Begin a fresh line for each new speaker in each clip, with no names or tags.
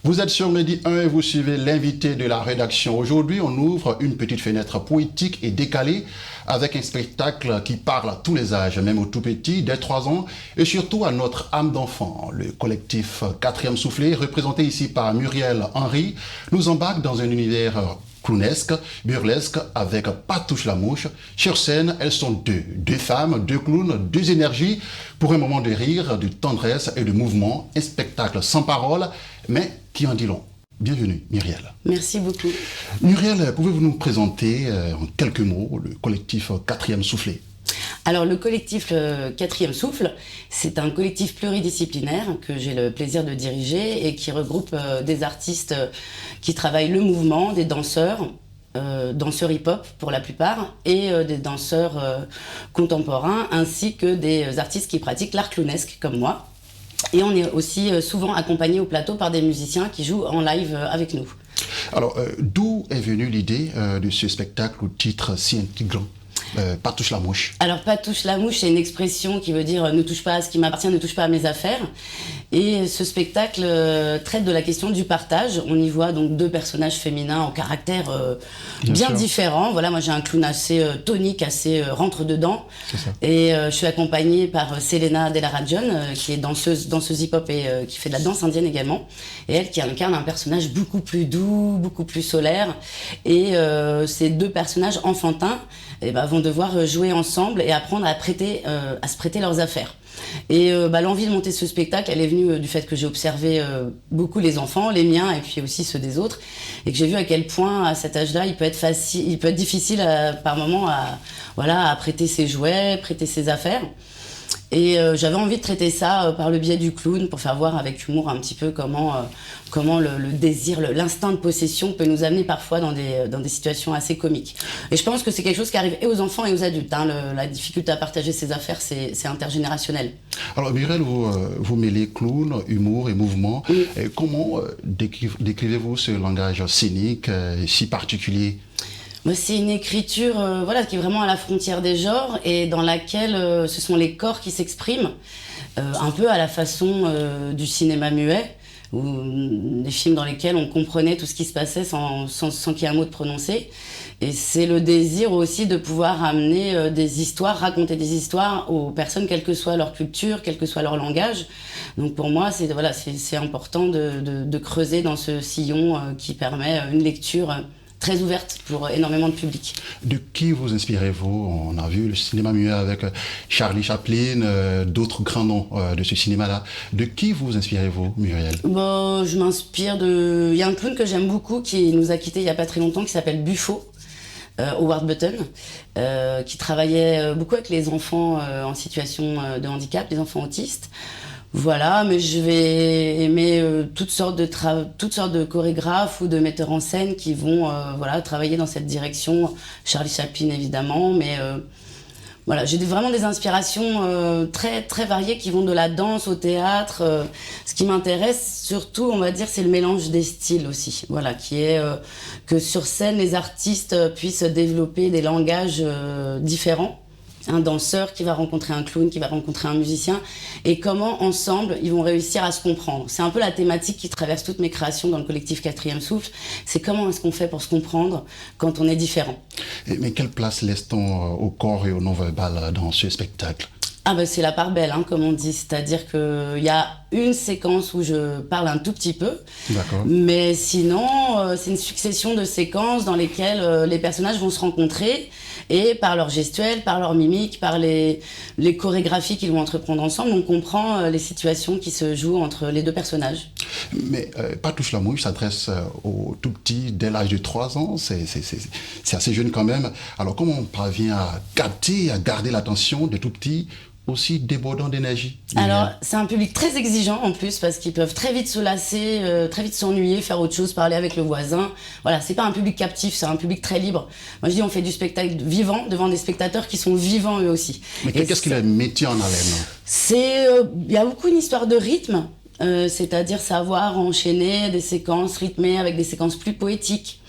Vous êtes sur Midi 1 et vous suivez l'invité de la rédaction. Aujourd'hui, on ouvre une petite fenêtre poétique et décalée avec un spectacle qui parle à tous les âges, même aux tout petits, dès 3 ans, et surtout à notre âme d'enfant. Le collectif 4e Soufflet, représenté ici par Muriel Henry, nous embarque dans un univers clownesque, burlesque, avec Patouche la mouche. Sur scène, elles sont deux femmes, deux clowns, deux énergies, pour un moment de rire, de tendresse et de mouvement. Un spectacle sans parole, mais qui en dit long. Bienvenue, Muriel.
Merci beaucoup.
Muriel, pouvez-vous nous présenter en quelques mots le collectif 4e Soufflet?
Alors le collectif 4e Souffle, c'est un collectif pluridisciplinaire que j'ai le plaisir de diriger et qui regroupe des artistes qui travaillent le mouvement, des danseurs, danseurs hip-hop pour la plupart, et des danseurs contemporains, ainsi que des artistes qui pratiquent l'art clownesque comme moi. Et on est aussi souvent accompagné au plateau par des musiciens qui jouent en live avec nous.
Alors, d'où est venue l'idée de ce spectacle au titre si intriguant? Patouche la mouche.
Alors, Patouche la mouche, c'est une expression qui veut dire ne touche pas à ce qui m'appartient, ne touche pas à mes affaires. Et ce spectacle traite de la question du partage. On y voit donc deux personnages féminins au caractère bien différent. Voilà, moi j'ai un clown assez tonique, assez rentre-dedans.
C'est ça.
Et je suis accompagnée par Selena Delarajon, qui est danseuse hip-hop et qui fait de la danse indienne également. Et elle qui incarne un personnage beaucoup plus doux, beaucoup plus solaire. Et ces deux personnages enfantins vont devoir jouer ensemble et apprendre à se prêter leurs affaires. Et l'envie de monter ce spectacle, elle est venue du fait que j'ai observé beaucoup les enfants, les miens et puis aussi ceux des autres, et que j'ai vu à quel point à cet âge-là, il peut être difficile par moments à prêter ses jouets, prêter ses affaires. Et j'avais envie de traiter ça par le biais du clown pour faire voir avec humour un petit peu comment le désir, l'instinct de possession peut nous amener parfois dans des situations assez comiques. Et je pense que c'est quelque chose qui arrive et aux enfants et aux adultes. La difficulté à partager ses affaires, c'est intergénérationnel.
Alors Muriel, vous mêlez clown, humour et mouvement.
Oui.
Et comment décrivez-vous ce langage scénique si particulier?
C'est une écriture qui est vraiment à la frontière des genres et dans laquelle ce sont les corps qui s'expriment, un peu à la façon du cinéma muet, ou des films dans lesquels on comprenait tout ce qui se passait sans qu'il y ait un mot de prononcé. Et c'est le désir aussi de pouvoir amener des histoires, raconter des histoires aux personnes, quelle que soit leur culture, quel que soit leur langage. Donc pour moi, c'est important de creuser dans ce sillon qui permet une lecture très ouverte pour énormément de public.
De qui vous inspirez-vous? On a vu le cinéma muet avec Charlie Chaplin, d'autres grands noms de ce cinéma-là. De qui vous inspirez-vous, Muriel?
Je m'inspire de... Il y a un clown que j'aime beaucoup qui nous a quittés il n'y a pas très longtemps, qui s'appelle Buffo, Howard Button, qui travaillait beaucoup avec les enfants en situation de handicap, les enfants autistes. Voilà, mais je vais aimer toutes sortes de chorégraphes ou de metteurs en scène qui vont travailler dans cette direction. Charlie Chaplin évidemment, mais j'ai vraiment des inspirations très très variées qui vont de la danse au théâtre. Ce qui m'intéresse surtout, on va dire, c'est le mélange des styles aussi. Voilà, qui est que sur scène les artistes puissent développer des langages différents. Un danseur qui va rencontrer un clown, qui va rencontrer un musicien, et comment ensemble ils vont réussir à se comprendre. C'est un peu la thématique qui traverse toutes mes créations dans le collectif 4e Souffle, c'est comment est-ce qu'on fait pour se comprendre quand on est différent.
Mais quelle place laisse-t-on au corps et au non-verbal dans ce spectacle?
C'est la part belle, comme on dit, c'est-à-dire qu'il y a une séquence où je parle un tout petit peu,
D'accord.
Mais sinon c'est une succession de séquences dans lesquelles les personnages vont se rencontrer et par leur gestuelle, par leur mimique, par les chorégraphies qu'ils vont entreprendre ensemble, on comprend les situations qui se jouent entre les deux personnages.
Mais Patouche la mouche s'adresse aux tout petits dès l'âge de 3 ans, c'est assez jeune quand même. Alors comment on parvient à capter, à garder l'attention des tout petits aussi débordant d'énergie?
Alors, c'est un public très exigeant en plus parce qu'ils peuvent très vite se lasser, très vite s'ennuyer, faire autre chose, parler avec le voisin. Voilà, c'est pas un public captif, c'est un public très libre. Moi, je dis, on fait du spectacle vivant devant des spectateurs qui sont vivants eux aussi.
Mais qu'est-ce qu'il a métier en haleine?
Il y a beaucoup une histoire de rythme, c'est-à-dire savoir enchaîner des séquences rythmées avec des séquences plus poétiques.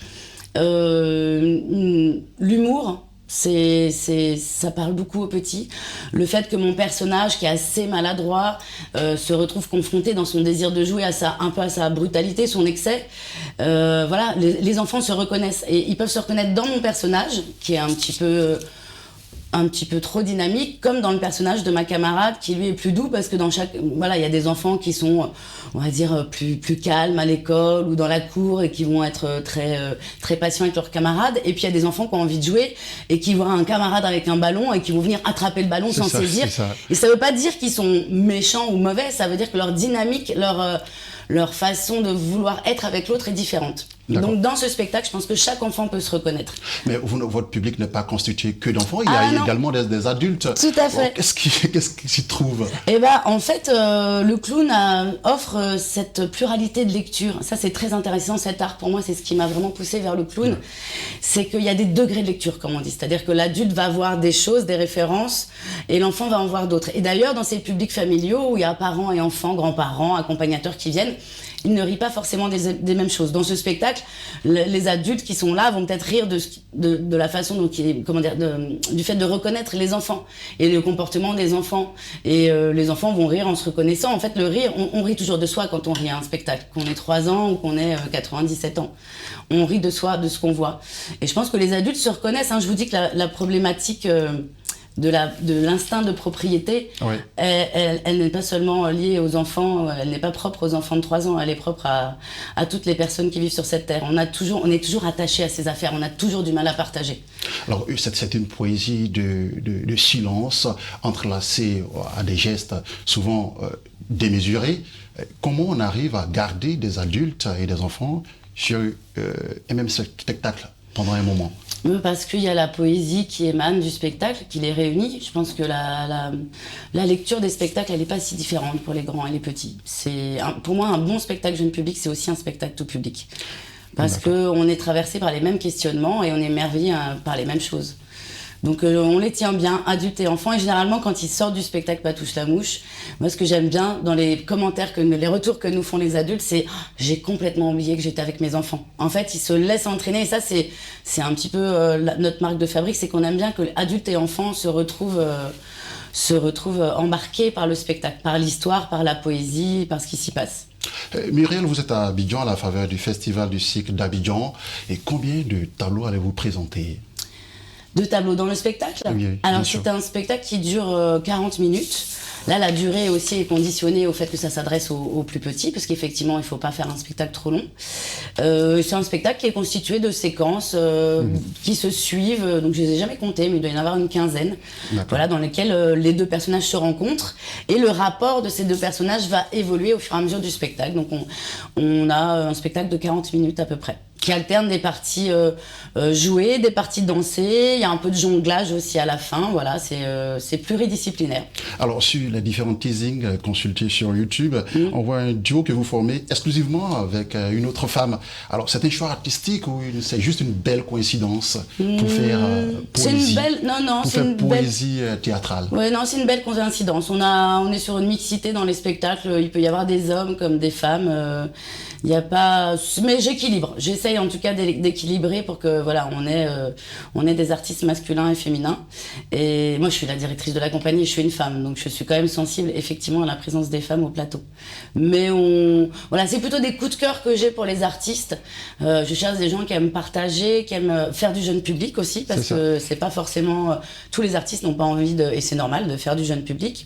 L'humour. Ça parle beaucoup aux petits. Le fait que mon personnage, qui est assez maladroit, se retrouve confronté dans son désir de jouer un peu à sa brutalité, son excès. Voilà, les enfants se reconnaissent. Et ils peuvent se reconnaître dans mon personnage, qui est un petit peu trop dynamique, comme dans le personnage de ma camarade qui lui est plus doux, parce que il y a des enfants qui sont, on va dire, plus calmes à l'école ou dans la cour et qui vont être très patients avec leurs camarades, et puis il y a des enfants qui ont envie de jouer et qui voient un camarade avec un ballon et qui vont venir attraper le ballon sans saisir. Et ça veut pas dire qu'ils sont méchants ou mauvais, ça veut dire que leur dynamique, leur façon de vouloir être avec l'autre est différente. Donc dans ce spectacle, je pense que chaque enfant peut se reconnaître.
Mais votre public n'est pas constitué que d'enfants, il y a également des adultes.
Tout à fait.
Qu'est-ce qui s'y trouve?
Eh ben, en fait, le clown offre cette pluralité de lecture. Ça, c'est très intéressant, cet art. Pour moi, c'est ce qui m'a vraiment poussé vers le clown. C'est qu'il y a des degrés de lecture, comme on dit. C'est-à-dire que l'adulte va voir des choses, des références, et l'enfant va en voir d'autres. Et d'ailleurs, dans ces publics familiaux où il y a parents et enfants, grands-parents, accompagnateurs qui viennent, ils ne rient pas forcément des mêmes choses. Dans ce spectacle, les adultes qui sont là vont peut-être rire de la façon du fait de reconnaître les enfants et le comportement des enfants. Et les enfants vont rire en se reconnaissant. En fait, le rire, on rit toujours de soi quand on rit à un spectacle, qu'on ait 3 ans ou qu'on ait 97 ans. On rit de soi, de ce qu'on voit. Et je pense que les adultes se reconnaissent. Je vous dis que la problématique de l'instinct de propriété, oui. Elle n'est pas seulement liée aux enfants, elle n'est pas propre aux enfants de 3 ans, elle est propre à toutes les personnes qui vivent sur cette terre. On est toujours attaché à ces affaires, on a toujours du mal à partager.
Alors c'est une poésie de silence, entrelacée à des gestes souvent démesurés. Comment on arrive à garder des adultes et des enfants sur un même spectacle pendant un moment?
Parce qu'il y a la poésie qui émane du spectacle, qui les réunit. Je pense que la lecture des spectacles, elle n'est pas si différente pour les grands et les petits. Pour moi, un bon spectacle jeune public, c'est aussi un spectacle tout public. Parce qu'on est traversé par les mêmes questionnements et on est émerveillé par les mêmes choses. Donc on les tient bien, adultes et enfants, et généralement quand ils sortent du spectacle Pas touche la mouche, moi ce que j'aime bien dans les commentaires, les retours que nous font les adultes, c'est « j'ai complètement oublié que j'étais avec mes enfants ». En fait, ils se laissent entraîner, et ça c'est un petit peu notre marque de fabrique, c'est qu'on aime bien que adultes et enfants se retrouvent embarqués par le spectacle, par l'histoire, par la poésie, par ce qui s'y passe.
Muriel, vous êtes à Abidjan à la faveur du Festival du cycle d'Abidjan, et combien de tableaux allez-vous présenter ?
2 tableaux dans le spectacle.
Oui,
alors c'est un spectacle qui dure 40 minutes. Là, la durée aussi est conditionnée au fait que ça s'adresse aux plus petits, parce qu'effectivement, il ne faut pas faire un spectacle trop long. C'est un spectacle qui est constitué de séquences qui se suivent, donc je ne les ai jamais comptées, mais il doit y en avoir une 15aine, voilà, dans lesquelles les 2 personnages se rencontrent, et le rapport de ces 2 personnages va évoluer au fur et à mesure du spectacle. Donc on a un spectacle de 40 minutes à peu près, qui alterne des parties jouées, des parties dansées, il y a un peu de jonglage aussi à la fin, voilà, c'est pluridisciplinaire. Alors
sur les différents teasings consultés sur YouTube, on voit un duo que vous formez exclusivement avec une autre femme. Alors c'est un choix artistique ou c'est juste une belle coïncidence pour faire poésie, poésie théâtrale?
Oui, non, c'est une belle coïncidence. On est sur une mixité dans les spectacles, il peut y avoir des hommes comme des femmes. Il y a pas, mais j'équilibre. J'essaye en tout cas d'équilibrer pour que voilà, on ait des artistes masculins et féminins. Et moi, je suis la directrice de la compagnie, je suis une femme, donc je suis quand même sensible effectivement à la présence des femmes au plateau. Mais voilà, c'est plutôt des coups de cœur que j'ai pour les artistes. Je cherche des gens qui aiment partager, qui aiment faire du jeune public aussi, parce que c'est pas forcément tous les artistes n'ont pas envie et c'est normal de faire du jeune public.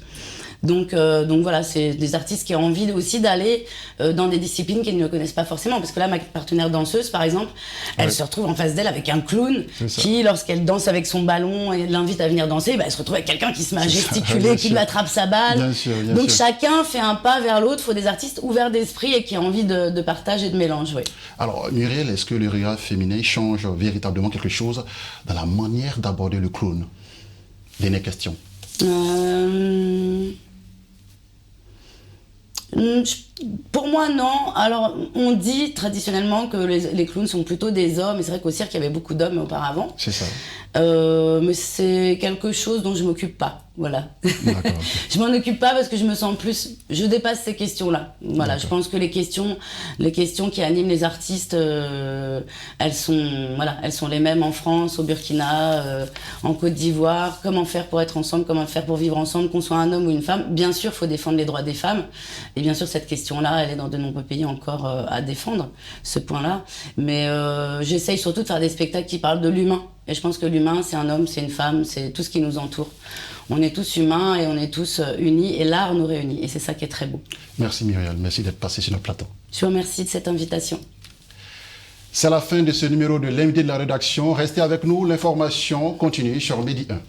Donc voilà, c'est des artistes qui ont envie aussi d'aller dans des disciplines qu'ils ne connaissent pas forcément. Parce que là, ma partenaire danseuse, par exemple, elle se retrouve en face d'elle avec un clown qui, lorsqu'elle danse avec son ballon et l'invite à venir danser, elle se retrouve avec quelqu'un qui se met à gesticuler, qui lui attrape sa balle. Bien sûr. Donc chacun fait un pas vers l'autre. Il faut des artistes ouverts d'esprit et qui ont envie de partage et de mélange. Oui.
Alors Muriel, est-ce que le regard féminin change véritablement quelque chose dans la manière d'aborder le clown? Dernière question.
Pour moi, non. Alors, on dit traditionnellement que les clowns sont plutôt des hommes, et c'est vrai qu'au cirque, il y avait beaucoup d'hommes auparavant.
C'est ça.
Mais c'est quelque chose dont je ne m'occupe pas. voilà.
D'accord.
Je m'en occupe pas parce que je me sens plus... Je dépasse ces questions-là. Voilà, je pense que les questions qui animent les artistes, elles sont les mêmes en France, au Burkina, en Côte d'Ivoire. Comment faire pour être ensemble, comment faire pour vivre ensemble, qu'on soit un homme ou une femme. Bien sûr, il faut défendre les droits des femmes. Et bien sûr, cette question-là, elle est dans de nombreux pays encore à défendre, ce point-là. Mais j'essaye surtout de faire des spectacles qui parlent de l'humain. Et je pense que l'humain, c'est un homme, c'est une femme, c'est tout ce qui nous entoure. On est tous humains et on est tous unis et l'art nous réunit. Et c'est ça qui est très beau.
Merci Muriel, merci d'être passée sur notre plateau.
Je vous remercie de cette invitation.
C'est la fin de ce numéro de l'invité de la rédaction. Restez avec nous, l'information continue sur Medi 1.